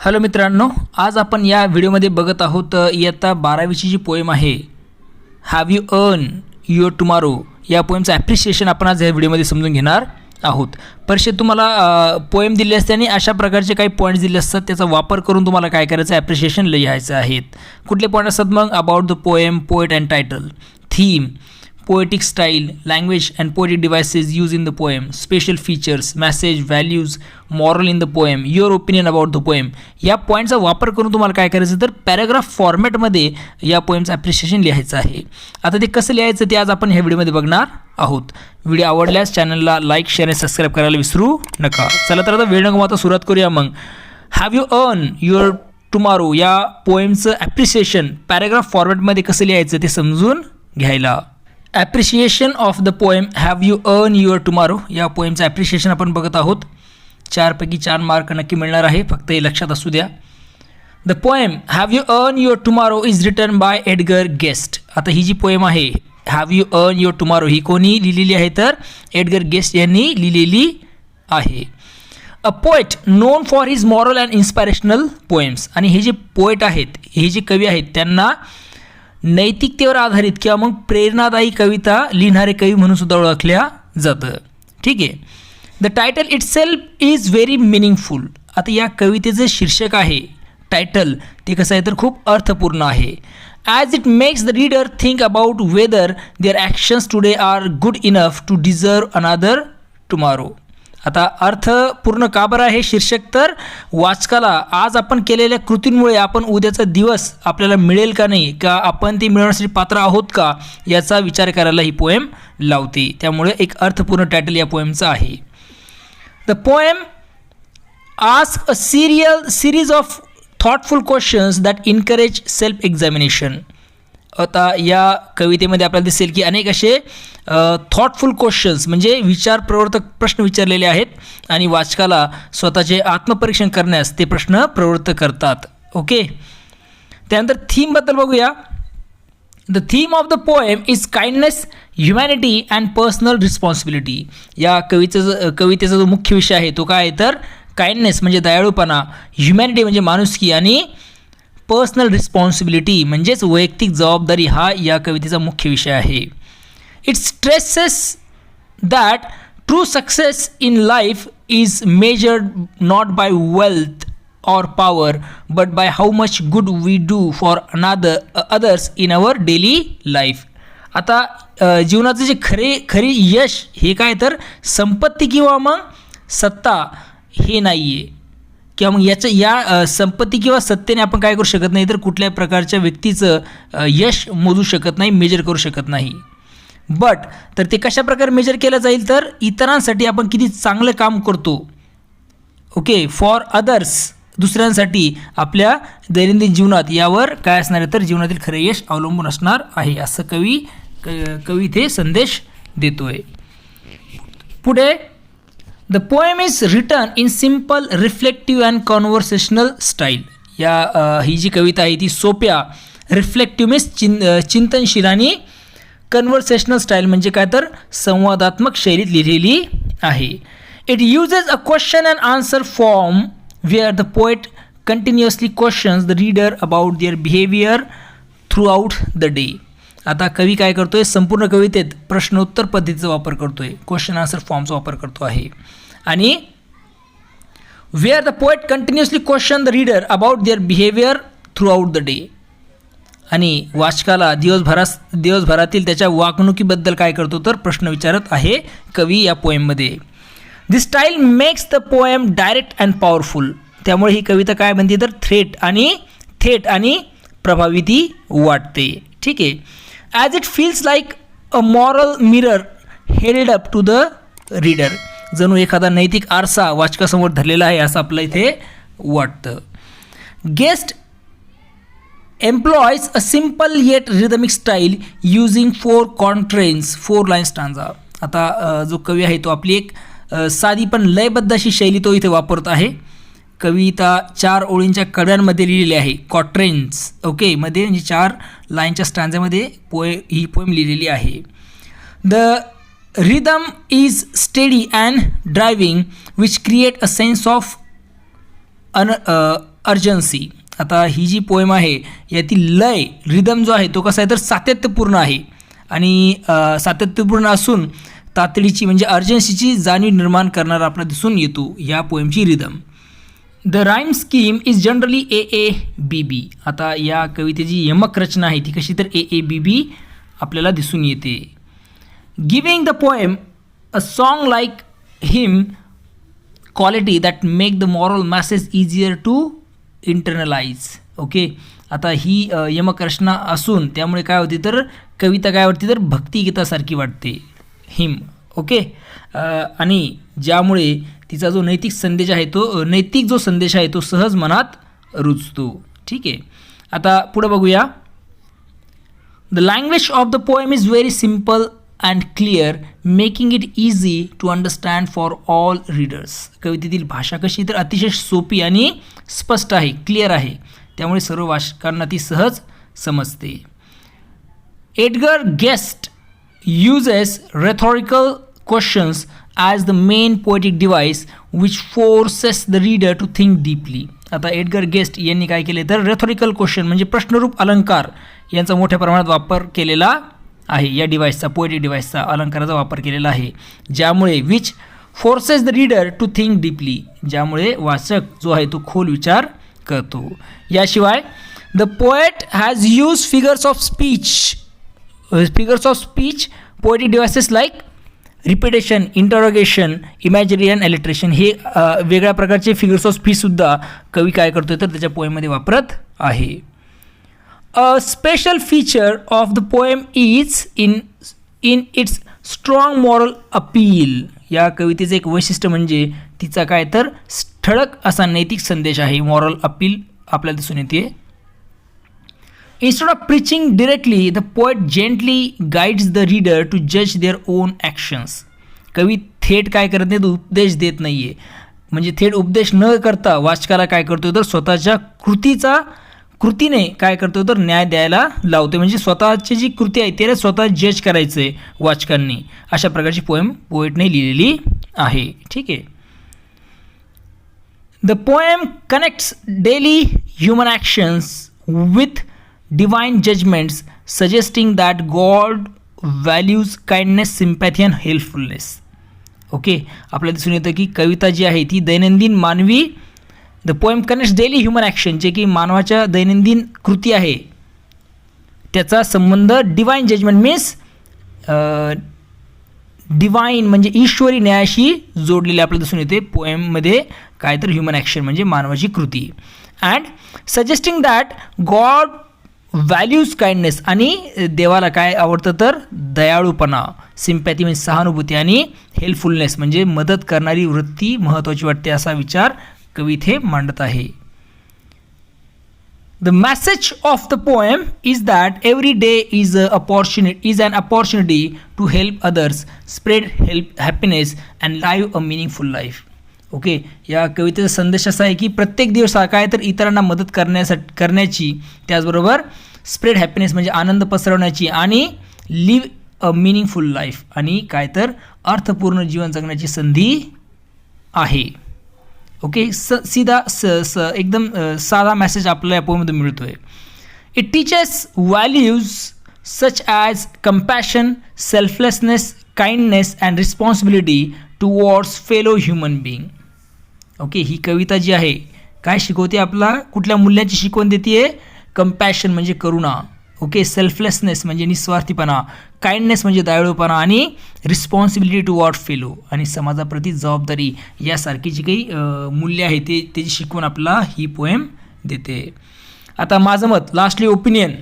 Hello मित्रांनो, आज आपण या व्हिडिओमध्ये बघत आहोत इयत्ता 12वीची जी पोएम आहे have you earned your tomorrow या पोएमचं ॲप्रिशिएशन आपण आज या व्हिडिओमध्ये समजून घेणार आहोत. परीक्षेत तुम्हाला पोएम दिली असते आणि अशा प्रकारचे काही पॉईंट्स दिले असतात, त्याचा वापर करून तुम्हाला काय करायचं ॲप्रिशिएशन लिहायचं आहे. कुठले पॉईंट असतात मग? About the poem, poet and title, theme, poetic style, language and poetic devices used in the poem, special features, message, values, moral in the poem, your opinion about the poem. या पॉईंटचा वापर करून तुम्हाला काय करायचं तर पॅराग्राफ फॉर्मॅटमध्ये या पोएमचं ॲप्रिशिएशन लिहायचं आहे. आता ते कसं लिहायचं ते आज आपण ह्या व्हिडिओमध्ये बघणार आहोत. व्हिडिओ आवडल्यास चॅनलला लाईक, शेअर आणि सबस्क्राईब करायला विसरू नका. चला तर आता वेळ न गमावता सुरुवात करूया. मग have you earned your tomorrow या पोएमचं ॲप्रिशिएशन पॅराग्राफ फॉर्मॅटमध्ये कसं लिहायचं ते समजून घ्यायला. Appreciation of the poem have you earned your tomorrow या पोएमचं ॲप्रिशिएशन आपण बघत आहोत. 4 पैकी 4 मार्क नक्की मिळणार आहे, फक्त हे लक्षात असू द्या. The poem have you earned your tomorrow is written by Edgar Guest. आता ही जी पोएम आहे have you earned your tomorrow ही कोणी लिहिलेली आहे तर एडगर गेस्ट यांनी लिहिलेली आहे. A poet known for his moral and inspirational poems. आणि हे जे पोएट आहेत, हे जे कवी आहेत, त्यांना नैतिकतेवर आधारित किंवा मग प्रेरणादायी कविता लिहिणारे कवी म्हणून सुद्धा ओळखल्या जातं. ठीक आहे. The title itself is very meaningful. आता या कवितेचं शीर्षक आहे, टायटल, ते कसं आहे तर खूप अर्थपूर्ण आहे. As it makes the reader think about whether their actions today are good enough to deserve another tomorrow. आता अर्थपूर्ण का बरं आहे शीर्षक तर वाचकाला आज आपण केलेल्या कृतींमुळे आपण उद्याचा दिवस आपल्याला मिळेल का नाही, का आपण ती मिळवण्यासाठी पात्र आहोत का, याचा विचार करायला ही पोएम लावते. त्यामुळे एक अर्थपूर्ण टायटल या पोएमचं आहे. The poem ask a series of thoughtful questions that encourage self examination. आता या कवितेमध्ये आपल्याला दिसेल की अनेक असे थॉटफुल क्वेश्चन्स म्हणजे विचारप्रवर्तक प्रश्न विचारलेले आहेत आणि वाचकाला स्वतःचे आत्मपरीक्षण करण्यास ते प्रश्न प्रवृत्त करतात. ओके. त्यानंतर थीमबद्दल बघूया. The theme of the poem is kindness, humanity and personal responsibility. या कवितेचा जो मुख्य विषय आहे तो काय आहे तर काइंडनेस म्हणजे दयाळूपणा, ह्युमॅनिटी म्हणजे माणुसकी आणि पर्सनल रिस्पॉन्सिबिलिटी म्हणजेच वैयक्तिक जबाबदारी हा या कवितेचा मुख्य विषय आहे. It stresses that true success in life is measured not by wealth और power but by how much good we do for others in our daily life. आता जीवनाचं जे खरी यश हे काय तर संपत्ती किंवा मग सत्ता हे नाही आहे, किंवा मग या संपत्ती किंवा सत्तेने आपण काय करू शकत नाही तर कुठल्या प्रकारच्या व्यक्तीचं यश मोजू शकत नाही, मेजर करू शकत नाही. बट तर ते कशा प्रकारे मेजर केलं जाईल तर इतरांसाठी आपण किती चांगलं काम करतो. ओके. फॉर अदर्स, दुसऱ्यांसाठी आपल्या दैनंदिन जीवनात यावर काय असणार आहे तर जीवनातील खरे यश अवलंबून असणार आहे, असं कवी इथे संदेश देतोय. पुढे the poem is written in simple, reflective and conversational style. ही जी कविता आहे ती सोप्या, रिफ्लेक्टिव्ह मीन्स चिंतनशील आणि कन्व्हर्सेशनल स्टाईल म्हणजे काय तर संवादात्मक शैलीत लिहिलेली आहे. It uses a question and answer form where the poet continuously questions the reader about their behaviour throughout the day. आता कवी काय करतोय, संपूर्ण कवितेत प्रश्नोत्तर पद्धतीचा वापर करतोय, क्वेश्चन आन्सर फॉर्मचा वापर करतो आहे. आणि where the poet continuously question the reader about their behaviour throughout the day. आणि वाचकाला दिवसभरातील त्याच्या वागणुकीबद्दल काय करतो तर प्रश्न विचारत आहे कवी या पोएममध्ये. This style makes the poem direct and powerful. त्यामुळे ही कविता काय म्हणते तर थेट आणि प्रभावी ती वाटते. ठीक आहे. As it feels like a moral mirror held up to the reader. जणू एखादा नैतिक आरसा वाचकासमोर धरलेला आहे असं आपलं इथे वाटतं. Guest employees a simple eight rhythmic style using 4 कॉन्ट्रेन्स 4 line stanza. आता जो कवी आहे तो आपली एक साधी पण लयबद्ध अशी शैली तो इथे वापरत आहे. कविता 4 ओळींच्या कड्यांमध्ये लिहिलेली आहे, क्वाट्रेन्स. ओके. मध्ये म्हणजे 4 लाईनच्या स्टांजामध्ये ही पोएम लिहिलेली आहे. The rhythm is steady and driving which create a sense of urgency. आता ही जी पोएम आहे यातील लय रिदम जो आहे तो कसा आहे तर सातत्यपूर्ण आहे आणि सातत्यपूर्ण असून तातडीची म्हणजे अर्जन्सीची जाणीव निर्माण करणारा आपल्याला दिसून येतो या पोएमची rhythm. The rhyme scheme is generally AABB. आता या कवितेची यमक रचना आहे ती कशी तर AABB आपल्याला दिसून येते. Giving the poem a song like hymn quality that make the moral message easier to internalise. Okay, आता ही यमक रचना असून त्यामुळे काय होते तर कविता काय वाटते तर भक्तिगीतासारखी वाटते हिम. ओके, आणि ज्यामुळे तिचा जो नैतिक संदेश आहे तो नैतिक जो संदेश आहे तो सहज मनात रुजतो. ठीक आहे, आता पुढे बघूया. The language of the poem is very simple and clear making it easy to understand for all readers. कवितेतील भाषा कशी तर अतिशय सोपी आणि स्पष्ट आहे, क्लिअर आहे, त्यामुळे सर्व वाचकांना ती सहज समजते. Edgar guest uses rhetorical questions as the main poetic device which forces the reader to think deeply. आता एडगर गेस्ट यांनी काय केले तर रेथॉरिकल क्वेश्चन म्हणजे प्रश्नरूप अलंकार यांचा मोठ्या प्रमाणात वापर केलेला आहे. या डिव्हाइसचा पोएटिक डिव्हाइसचा अलंकाराचा वापर केलेला आहे ज्यामुळे which forces the reader to think deeply, ज्यामुळे वाचक जो आहे तो खोल विचार करतो. याशिवाय the poet has use figures of speech poetic devices like repetition, interrogation, imaginary and alliteration हे वेगळ्या प्रकारचे फिगर्स ऑफ स्पीचसुद्धा कवी काय करतो तर त्याच्या पोएममध्ये वापरत आहे. A special feature of the poem is in its strong moral appeal. या कवितेचं एक वैशिष्ट्य म्हणजे तिचा काय तर ठळक असा नैतिक संदेश आहे. मॉरल अपील आपल्याला दिसून येते. Instead of preaching directly, the poet gently guides the reader to judge their own actions. कवी थेट काय करत नाही, उपदेश देत नाही आहे, म्हणजे थेट उपदेश न करता वाचकाला काय करतो तर स्वतःच्या कृतीने काय करतो तर न्याय द्यायला लावतो. म्हणजे स्वतःची जी कृती आहे त्याला स्वतः जज करायचं आहे वाचकांनी. अशा प्रकारची पोएम पोएटने लिहिलेली आहे. ठीक आहे. The poem connects daily human actions with divine judgments suggesting that God values kindness, sympathy and helpfulness. Okay, आपल्याला दिसून येतं की कविता जी आहे ती दैनंदिन मानवी the poem connects daily human action जे की मानवाच्या दैनंदिन कृती आहे त्याचा संबंध डिवाइन जजमेंट मीन्स डिवाइन म्हणजे ईश्वरी न्यायाशी जोडलेले आपल्याला दिसून येते पोएममध्ये काय तर ह्युमन ॲक्शन म्हणजे मानवाची कृती. And suggesting that God values kindness आणि देवाला काय आवडतं तर दयाळूपणा, सिम्पॅथी म्हणजे सहानुभूती आणि हेल्पफुलनेस म्हणजे मदत करणारी वृत्ती महत्त्वाची वाटते असा विचार कवी इथे मांडत आहे. The message of the poem is that every day is an opportunity to help others, spread happiness and live a meaningful life. Okay, या कवितेचा संदेश असा आहे की प्रत्येक दिवस हा काय तर इतरांना मदत करण्याची, त्याचबरोबर स्प्रेड हॅपीनेस म्हणजे आनंद पसरवण्याची आणि लिव्ह अ मिनिंगफुल लाईफ आणि काय तर अर्थपूर्ण जीवन जगण्याची संधी आहे. ओके, सीधा एकदम साधा मेसेज आपल्याला या पोएममधून मिळतो आहे. It teaches values such as compassion, selflessness, kindness and responsibility towards fellow human being. Okay, ही कविता जी आहे काय शिकवते आपला, कुठल्या मूल्याची शिकवण देते आहे, कंपॅशन म्हणजे करुणा, ओके, सेल्फलेसनेस म्हणजे निस्वार्थीपणा, काइंडनेस म्हणजे दयाळूपणा आणि रिस्पॉन्सिबिलिटी टुवर्ड फेलो आणि समाजाप्रती जबाबदारी यासारखी जी काही मूल्य आहे त्याची शिकवण आपल्याला ही पोएम देते. आता माझं मत, lastly opinion.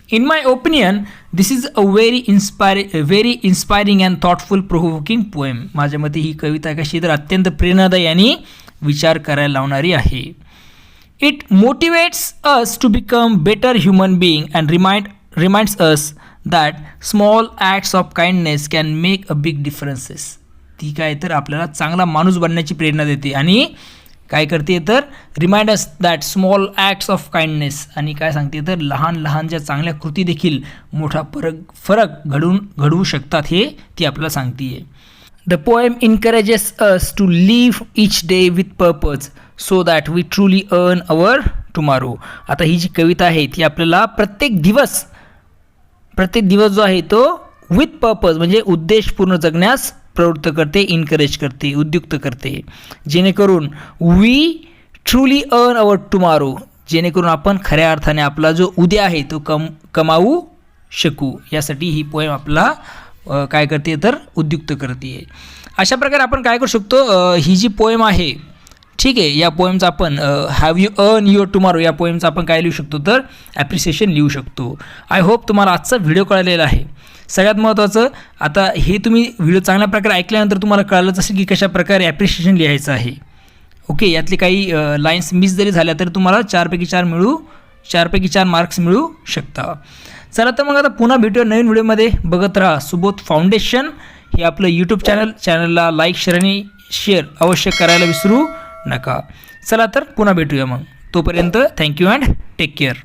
In my opinion, this is a very inspiring and thoughtful provoking poem. माझ्या मते ही कविता कशी तर अत्यंत प्रेरणादायी आणि विचार करायला लावणारी आहे. It motivates us to become better human being and reminds us that small acts of kindness can make a big differences. ती काय तर आपल्याला चांगला माणूस बनण्याची प्रेरणा देते आणि काय करते तर remind us that small acts of kindness आणि काय सांगते तर लहान लहान ज्या चांगल्या कृती देखील मोठा फरक घडवू शकतात हे ती आपल्याला सांगते आहे. The poem encourages us to live each day with purpose so that we truly earn our tomorrow. आता ही जी कविता आहे ती आपल्याला प्रत्येक दिवस जो आहे तो विथ पर्पज म्हणजे उद्देशपूर्ण जगण्यास प्रवृत्त करते, इनकरेज करते, उद्युक्त करते, जेणेकरून we truly earn our tomorrow, जेणेकरून आपण खऱ्या अर्थाने आपला जो उद्या आहे तो कमावू शकू. यासाठी ही पोएम आपला काय करते तर उद्युक्त करते. अशा प्रकारे आपण काय करू शकतो, ही जी पोएम आहे ठीक आहे, या पोएमचा आपण have you earned your tomorrow या पोएमचा आपण काय लिहू शकतो तर ॲप्रिसिएशन लिहू शकतो. आय होप तुम्हाला आजचा व्हिडिओ कळलेला आहे. सगळ्यात महत्त्वाचं आता हे तुम्ही व्हिडिओ चांगल्या प्रकारे ऐकल्यानंतर तुम्हाला कळलंच असेल की कशा प्रकारे ॲप्रिसिएशन लिहायचं आहे. ओके, यातले काही लाईन्स मिस जरी झाल्या तरी तुम्हाला 4पैकी 4 मार्क्स मिळू शकता. चला तर मग आता पुन्हा भेटूया नवीन व्हिडिओमध्ये. बघत राहा सुबोध फाउंडेशन हे आपलं यूट्यूब चॅनलला लाईक शेअर अवश्य करायला विसरू नका. चला तर पुन्हा भेटूया मग. तोपर्यंत थँक्यू अँड टेक केअर.